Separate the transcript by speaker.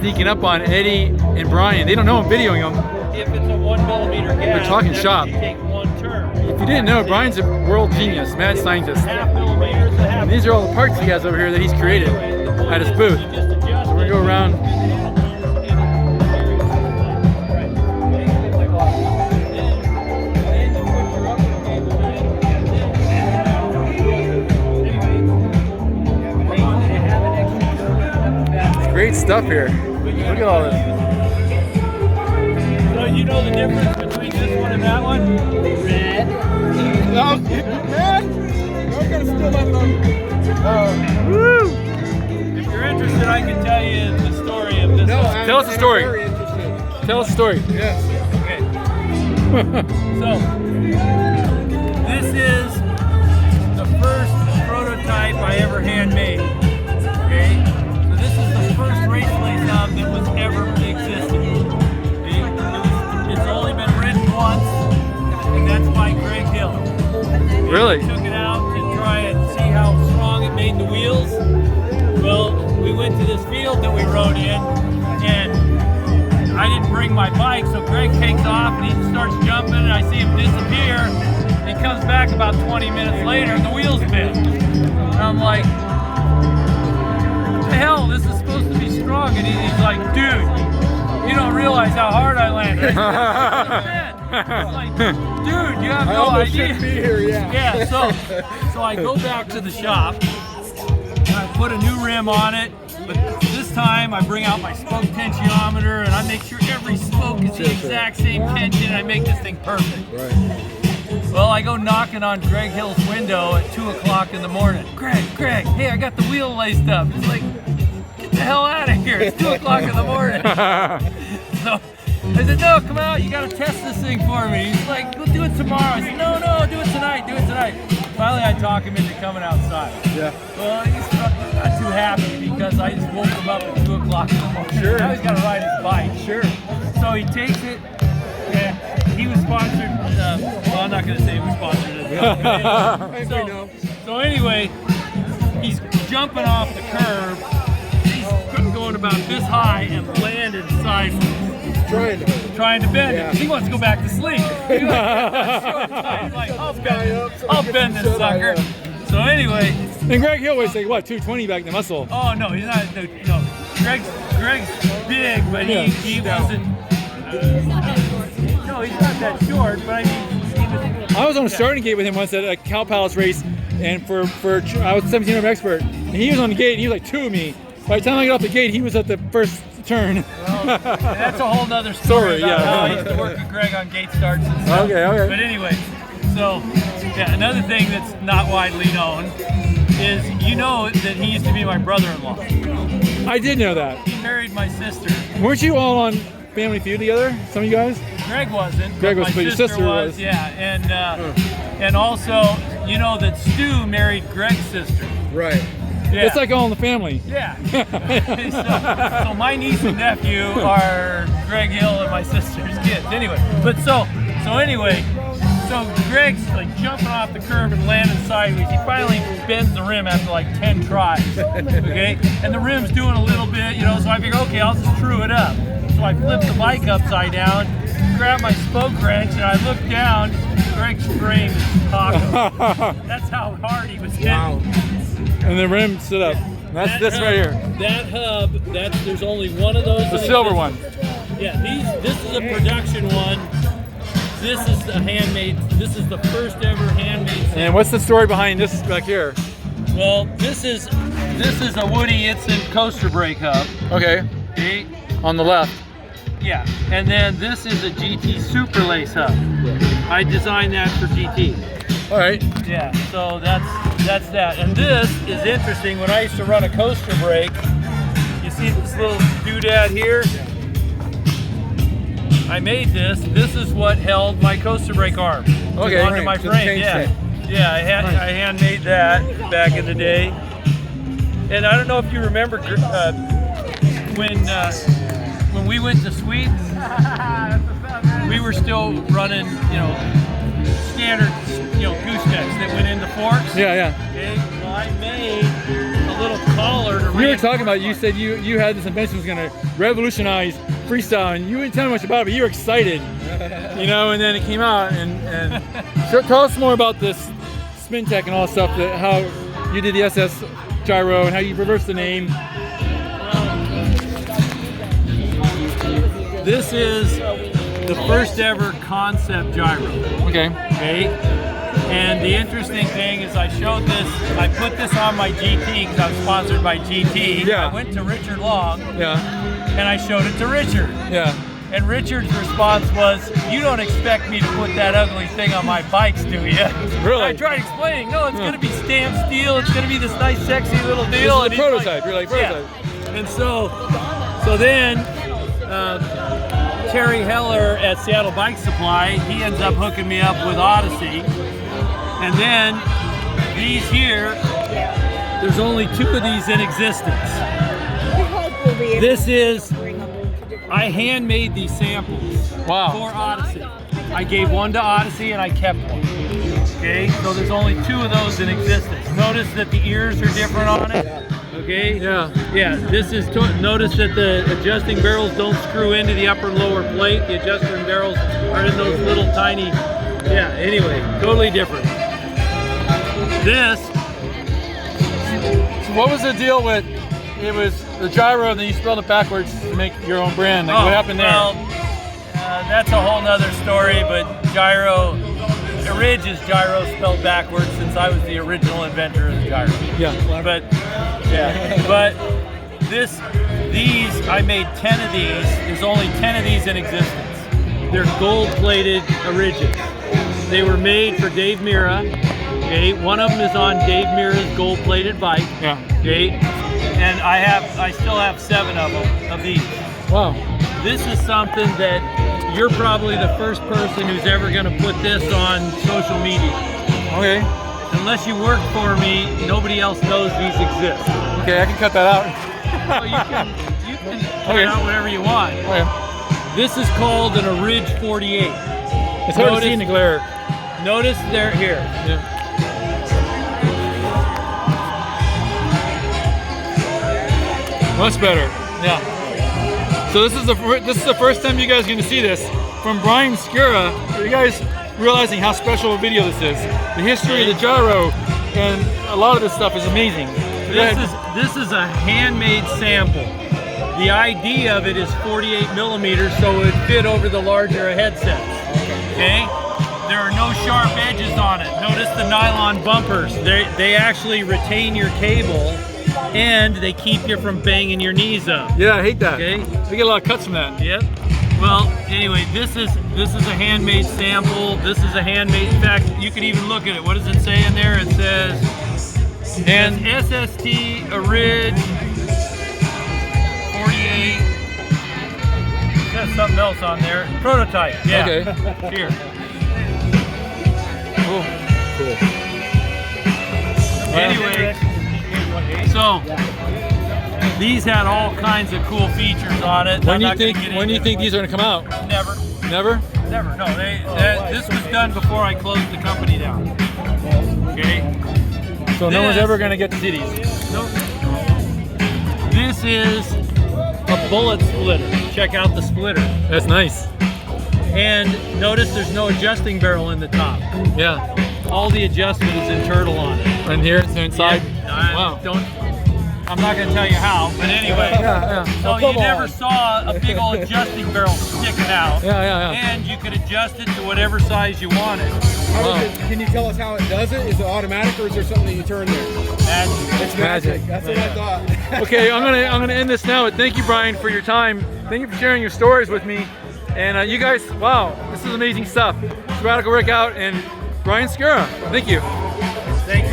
Speaker 1: sneaking up on Eddie and Brian. They don't know I'm videoing them.
Speaker 2: If it's a 1 millimeter gap,
Speaker 1: they're talking shop.
Speaker 2: You take 1 turn.
Speaker 1: If you didn't know, Brian's a world genius, mad scientist.
Speaker 2: Half millimeters,
Speaker 1: And these are all the parts he has over here that he's created at his booth. So we're gonna go around. Great stuff here. Look at all this.
Speaker 2: So you know the difference between this one and that one? Red.
Speaker 3: No, man! I'm gonna steal my phone.
Speaker 1: Woo!
Speaker 2: If you're interested, I can tell you the story of this.
Speaker 3: No,
Speaker 2: one.
Speaker 1: Tell us the story.
Speaker 3: Very interested.
Speaker 1: Tell us the story.
Speaker 3: Yes.
Speaker 2: Okay. So, this is the first prototype I ever handmade. Okay? So this is the first race play hub that was ever existed. Okay? It's only been ridden once, and that's by Greg Hill.
Speaker 1: Really?
Speaker 2: We took it out to try and see how strong it made the wheels. Well, we went to this field that we rode in, and I didn't bring my bike, so Greg takes off and he starts jumping, and I see him disappear. He comes back about 20 minutes later, and the wheel's bent. And I'm like, what the hell? This is supposed to be strong. And he's like, dude, you don't realize how hard I landed. I'm like, dude, you have no idea.
Speaker 3: Shouldn't be here, yeah.
Speaker 2: Yeah, so I go back to the shop, and I put a new rim on it, but this time I bring out my spoke tensiometer and I make sure every spoke is the exact same tension. I make this thing perfect.
Speaker 3: Right.
Speaker 2: Well, I go knocking on Greg Hill's window at 2 o'clock in the morning. Greg, hey, I got the wheel laced up. He's like, get the hell out of here. It's 2 o'clock in the morning. So I said, no, come out. You got to test this thing for me. He's like, we'll do it tomorrow. I said, no, do it tonight. Finally, I talk him into coming outside.
Speaker 3: Yeah.
Speaker 2: Well, he's not too happy because I just woke him up at 2 o'clock in the morning.
Speaker 3: Sure.
Speaker 2: Now he's got to ride his bike.
Speaker 3: Sure.
Speaker 2: So he takes it, and he was sponsored. Well, I'm not going to say who sponsored it. So anyway, he's jumping off the curb. He's going about this high and landed sideways. Trying to bend it. He wants to go back to sleep. He's like, I'll bend this sucker. So anyway.
Speaker 1: And Greg Hill weighs like what, 220 back in the muscle?
Speaker 2: Oh no, he's not. No. Greg's big, but he wasn't. No, he's not that short. But I mean,
Speaker 1: I was on a starting gate with him once at a Cow Palace race, and for I was 17 expert, and he was on the gate. And he was like 2 of me. By the time I got off the gate, he was at the first turn.
Speaker 2: Well, that's a whole nother story. About how I used to work with Greg on gate starts and stuff.
Speaker 1: Okay.
Speaker 2: But anyway, so yeah, another thing that's not widely known is you know that he used to be my brother-in-law.
Speaker 1: I did know that.
Speaker 2: He married my sister.
Speaker 1: Weren't you all on Family Feud together? Some of you guys?
Speaker 2: Greg wasn't.
Speaker 1: Greg was,
Speaker 2: my
Speaker 1: but your sister was.
Speaker 2: Yeah, and also you know that Stu married Greg's sister.
Speaker 3: Right.
Speaker 2: Yeah.
Speaker 1: It's like all in the family.
Speaker 2: Yeah. so my niece and nephew are Greg Hill and my sister's kids. Anyway, but so Greg's like jumping off the curb and landing sideways. He finally bends the rim after like 10 tries. Okay, and the rim's doing a little bit, so I figure, okay, I'll just true it up. So I flip the bike upside down, grab my spoke wrench, and I look down. Greg's frame is taco. That's how hard he was hitting.
Speaker 3: Wow.
Speaker 1: And the rim stood up. That's this right here.
Speaker 2: That hub, there's only one of those.
Speaker 1: The silver one.
Speaker 2: Yeah, this is a production one. This is the handmade. This is the first ever handmade thing.
Speaker 1: And what's the story behind this back here?
Speaker 2: Well, this is a Woody Itzen coaster brake hub.
Speaker 1: Okay.
Speaker 2: Okay.
Speaker 1: On the left.
Speaker 2: Yeah, and then this is a GT Super Lace hub. I designed that for GT.
Speaker 1: All right.
Speaker 2: Yeah, so that's that. And this is interesting. When I used to run a coaster brake, you see this little doodad here? I made this. This is what held my coaster brake arm onto my frame. Yeah, I handmade that back in the day. And I don't know if you remember when we went to Sweden, we were still running, standard, goosenecks that went into forks.
Speaker 1: Yeah.
Speaker 2: Okay, well, I made a little collar to
Speaker 1: You were talking about, you said you had this invention that was going to revolutionize freestyle, and you didn't tell me much about it, but you were excited, you know, and then it came out, and so tell us more about this spin tech and all that stuff, how you did the SS gyro and how you reversed the name.
Speaker 2: This is the first ever concept gyro.
Speaker 1: Okay.
Speaker 2: Okay. And the interesting thing is I put this on my GT because I was sponsored by GT.
Speaker 1: Yeah.
Speaker 2: I went to Richard Long.
Speaker 1: Yeah.
Speaker 2: And I showed it to Richard.
Speaker 1: Yeah.
Speaker 2: And Richard's response was, "You don't expect me to put that ugly thing on my bikes, do you?"
Speaker 1: Really?
Speaker 2: I tried explaining, no, it's going to be stamped steel. It's going to be this nice, sexy little deal.
Speaker 1: This is a prototype. You're like, prototype.
Speaker 2: Yeah. And so then Terry Heller at Seattle Bike Supply, he ends up hooking me up with Odyssey. And then these here, there's only 2 of these in existence. This is, I handmade these samples for Odyssey. I gave one to Odyssey and I kept one. Okay, so there's only 2 of those in existence. Notice that the ears are different on it. Okay.
Speaker 1: Yeah.
Speaker 2: Yeah. This is. Notice that the adjusting barrels don't screw into the upper and lower plate. The adjusting barrels are in those little tiny. Yeah. Anyway, totally different. This.
Speaker 1: So what was the deal with? It was the gyro, and then you spelled it backwards to make your own brand. Like, what happened there?
Speaker 2: Well, that's a whole nother story. But gyro. Ridge is gyro spelled backwards, since I was the original inventor of the gyro.
Speaker 1: Yeah.
Speaker 2: But these, I made 10 of these. There's only 10 of these in existence. They're gold-plated Ridges. They were made for Dave Mira. Okay, one of them is on Dave Mira's gold-plated bike.
Speaker 1: Yeah.
Speaker 2: Okay, and I still have 7 of them of these.
Speaker 1: Wow.
Speaker 2: This is something that you're probably the first person who's ever going to put this on social media.
Speaker 1: Okay.
Speaker 2: Unless you work for me, nobody else knows these exist.
Speaker 1: Okay, I can cut that out.
Speaker 2: Well, you can cut out whatever you want.
Speaker 1: Okay.
Speaker 2: This is called an Ridge 48.
Speaker 1: It's hard to see in the glare.
Speaker 2: Notice they're here.
Speaker 1: Yeah. Much better.
Speaker 2: Yeah.
Speaker 1: So this is the first time you guys are going to see this from Brian Scrua. Are you guys realizing how special a video this is? The history of the gyro and a lot of this stuff is amazing.
Speaker 2: This is a handmade sample. The idea of it is 48 millimeters, so it would fit over the larger headsets. Okay? There are no sharp edges on it. Notice the nylon bumpers. They actually retain your cable, and they keep you from banging your knees up.
Speaker 1: Yeah, I hate that.
Speaker 2: Okay.
Speaker 1: We get a lot of cuts from that.
Speaker 2: Yep. Well, anyway, this is a handmade sample. This is a handmade. In fact, you can even look at it. What does it say in there? It says SST Ridge 48. There's something else on there. Prototype. Yeah.
Speaker 1: Okay.
Speaker 2: Here.
Speaker 1: Cool.
Speaker 2: Anyway, so these had all kinds of cool features on it.
Speaker 1: When do you think these are going to come out?
Speaker 2: Never.
Speaker 1: Never?
Speaker 2: Never. No. This was done before I closed the company down. Okay.
Speaker 1: So no one's ever going to get to see these.
Speaker 2: Nope. This is a bullet splitter. Check out the splitter.
Speaker 1: That's nice.
Speaker 2: And notice there's no adjusting barrel in the top.
Speaker 1: Yeah.
Speaker 2: All the adjustment is internal on it.
Speaker 1: And here it's inside.
Speaker 2: Yeah,
Speaker 1: wow.
Speaker 2: I'm not going to tell you how, but anyway.
Speaker 1: Yeah.
Speaker 2: So you never saw a big old adjusting barrel sticking out.
Speaker 1: Yeah.
Speaker 2: And you could adjust it to whatever size you wanted.
Speaker 3: Can you tell us how it does it? Is it automatic or is there something that you turn there?
Speaker 2: Magic.
Speaker 3: It's magic. That's what I thought.
Speaker 1: Okay, I'm gonna end this now. But thank you, Brian, for your time. Thank you for sharing your stories with me. And you guys, wow, this is amazing stuff. It's Radical Workout and Brian Scrua. Thank you.